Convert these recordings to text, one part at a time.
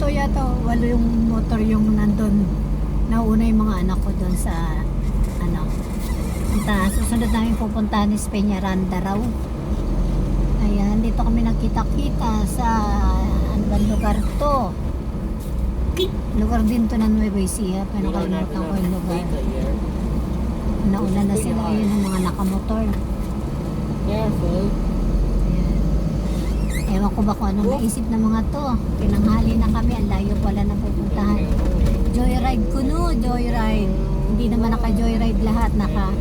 7 yata, 8 yung motor yung nandun. Nauna yung mga anak ko doon sa ano. Susunod namin pupuntahan ni Peñaranda raw. Ayan, dito kami nagkita-kita sa ano ba lugar to. Lugar din to ng Nueva Ecija, pero nakalimutan ko yung lugar. Nauna na sila, yun ang mga nakamotor. Careful. Ayan. Ewan ko ba kung anong naisip ng mga to. Tinanghali na kami, ang layo pala na pupuntahan. Joyride kuno, joyride. Hindi naman naka-joyride lahat, naka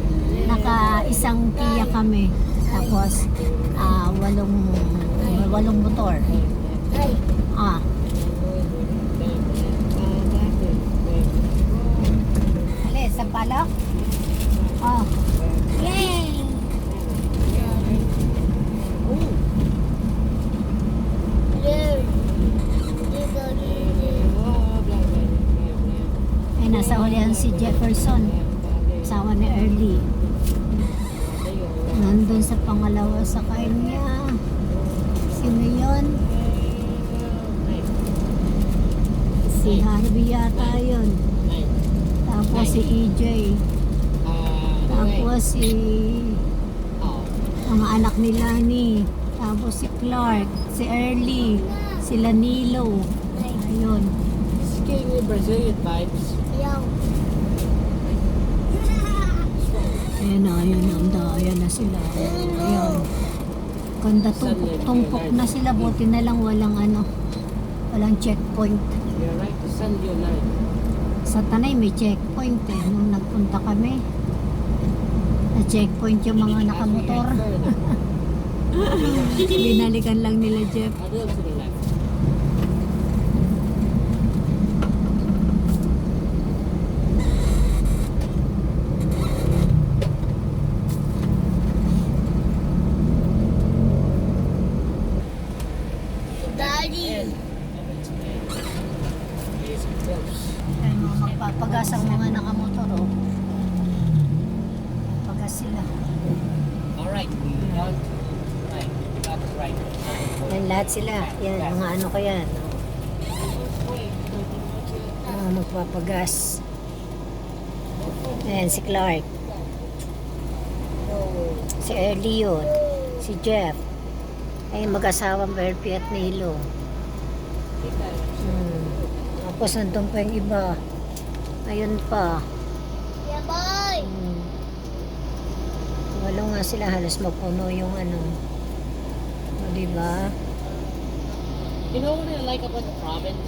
isang Kia kami. Tapos walong motor. Ah. Ali, sa palak? Oh. Yay! Ay, nasa ulihan si Jefferson, asawa ni Early. Nandun sa pangalawa sa kanya. Sino yun? Si Harvey yata yun. Tapos si EJ. Tapos si mga anak ni Lani. Tapos si Clark, si Early, sila Nilo. Ayun. Gave me Brazilian vibes. Ayan na, ayan na sila. Ayan. Ganda, tumpok na sila. Buti na lang walang checkpoint. You're right to send your line. Sa Tanay may checkpoint eh. Nung nagpunta kami, na checkpoint yung mga nakamotor. Binalikan lang nila Jeff. A little to the left. Daddy. It's close. Ayan mga magpapagas ang mga nakamotor oh. Pagas sila. Alright, we got right. We got it right. Yan lahat sila. Yan, mga ano ko yan. Mga magpapagas. Ayan si Clark. Si Early yun. Si Jeff. Ay mag-asawang Berpy at Nilo. Tapos nandun pa yung iba. Ayun pa. Yeah, boy. Wala nga sila, halos mapuno yung ano. O diba? You know what I like about the province?